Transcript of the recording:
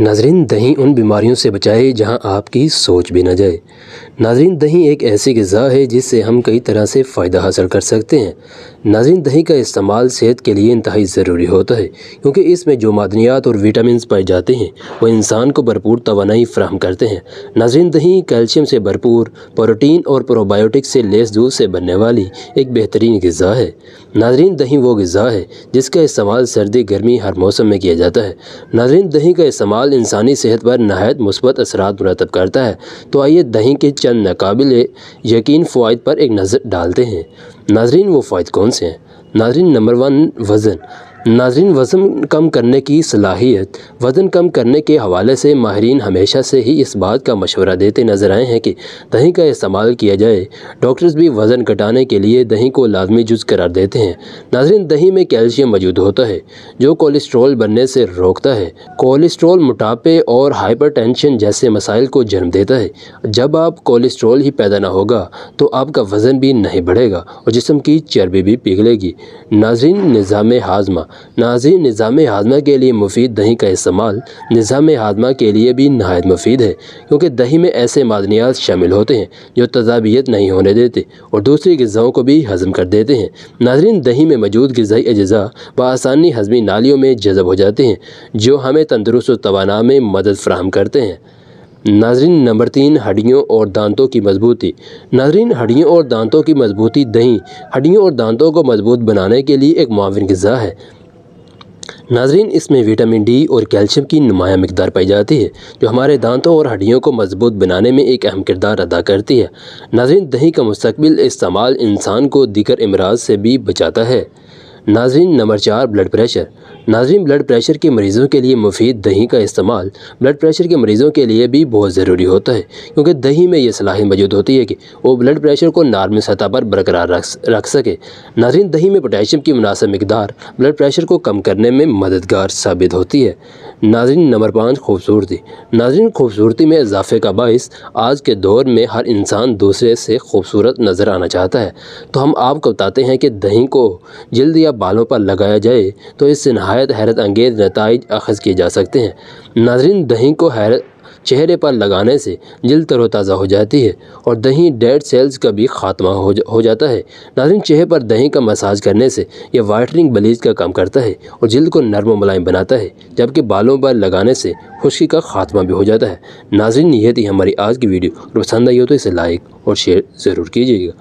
ناظرین، دہی ان بیماریوں سے بچائے جہاں آپ کی سوچ بھی نہ جائے۔ ناظرین، دہی ایک ایسی غذا ہے جس سے ہم کئی طرح سے فائدہ حاصل کر سکتے ہیں۔ ناظرین، دہی کا استعمال صحت کے لیے انتہائی ضروری ہوتا ہے کیونکہ اس میں جو معدنیات اور وٹامنز پائے جاتے ہیں وہ انسان کو بھرپور توانائی فراہم کرتے ہیں۔ ناظرین، دہی کیلشیم سے بھرپور، پروٹین اور پروبایوٹک سے لیس دودھ سے بننے والی ایک بہترین غذا ہے۔ ناظرین، دہی وہ غذا ہے جس کا استعمال سردی گرمی ہر موسم میں کیا جاتا ہے۔ ناظرین، دہی کا استعمال انسانی صحت پر نہایت مثبت اثرات مرتب کرتا ہے۔ تو آئیے دہی کے چند ناقابل یقین فوائد پر ایک نظر ڈالتے ہیں۔ ناظرین، وہ فوائد کون سے ہیں؟ ناظرین، نمبر 1، وزن۔ ناظرین، وزن کم کرنے کی صلاحیت۔ وزن کم کرنے کے حوالے سے ماہرین ہمیشہ سے ہی اس بات کا مشورہ دیتے نظر آئے ہیں کہ دہی کا استعمال کیا جائے۔ ڈاکٹرز بھی وزن گھٹانے کے لیے دہی کو لازمی جز قرار دیتے ہیں۔ ناظرین، دہی میں کیلشیم موجود ہوتا ہے جو کولیسٹرول بننے سے روکتا ہے۔ کولیسٹرول موٹاپے اور ہائپر ٹینشن جیسے مسائل کو جنم دیتا ہے۔ جب آپ کولیسٹرول ہی پیدا نہ ہوگا تو آپ کا وزن بھی نہیں بڑھے گا اور جسم کی چربی بھی پگھلے گی۔ ناظرین، نظام ہاضمہ۔ ناظرین، نظام ہاضمہ کے لیے مفید دہی کا استعمال نظام ہاضمہ کے لیے بھی نہایت مفید ہے کیونکہ دہی میں ایسے معدنیات شامل ہوتے ہیں جو تذابیت نہیں ہونے دیتے اور دوسری غذاؤں کو بھی ہضم کر دیتے ہیں۔ ناظرین، دہی میں موجود غذائی اجزاء بآسانی ہضمی نالیوں میں جذب ہو جاتے ہیں جو ہمیں تندرست و توانا میں مدد فراہم کرتے ہیں۔ ناظرین، نمبر 3، ہڈیوں اور دانتوں کی مضبوطی۔ ناظرین، ہڈیوں اور دانتوں کی مضبوطی۔ دہی ہڈیوں اور دانتوں کو مضبوط بنانے کے لیے ایک معاون غذا ہے۔ ناظرین، اس میں وٹامن ڈی اور کیلشیم کی نمایاں مقدار پائی جاتی ہے جو ہمارے دانتوں اور ہڈیوں کو مضبوط بنانے میں ایک اہم کردار ادا کرتی ہے۔ ناظرین، دہی کا مستقبل استعمال انسان کو دیگر امراض سے بھی بچاتا ہے۔ ناظرین، نمبر 4، بلڈ پریشر۔ ناظرین، بلڈ پریشر کے مریضوں کے لیے مفید دہی کا استعمال بلڈ پریشر کے مریضوں کے لیے بھی بہت ضروری ہوتا ہے کیونکہ دہی میں یہ صلاحیت موجود ہوتی ہے کہ وہ بلڈ پریشر کو نارمل سطح پر برقرار رکھ سکے۔ ناظرین، دہی میں پوٹاشیم کی مناسب مقدار بلڈ پریشر کو کم کرنے میں مددگار ثابت ہوتی ہے۔ ناظرین، نمبر 5، خوبصورتی۔ ناظرین، خوبصورتی میں اضافے کا باعث آج کے دور میں ہر انسان دوسرے سے خوبصورت نظر آنا چاہتا ہے۔ تو ہم آپ کو بتاتے ہیں کہ دہی کو جلد یا بالوں پر لگایا جائے تو اس سے نہایت حیرت انگیز نتائج اخذ کیے جا سکتے ہیں۔ ناظرین، دہی کو چہرے پر لگانے سے جلد تر و تازہ ہو جاتی ہے اور دہی ڈیڈ سیلز کا بھی خاتمہ ہو جاتا ہے۔ ناظرین، چہرے پر دہی کا مساج کرنے سے یہ وائٹننگ بلیچ کا کام کرتا ہے اور جلد کو نرم و ملائم بناتا ہے جبکہ بالوں پر لگانے سے خشکی کا خاتمہ بھی ہو جاتا ہے۔ ناظرین، یہ تھی ہماری آج کی ویڈیو۔ اگر پسند آئی ہو تو اسے لائک اور شیئر ضرور کیجیے گا۔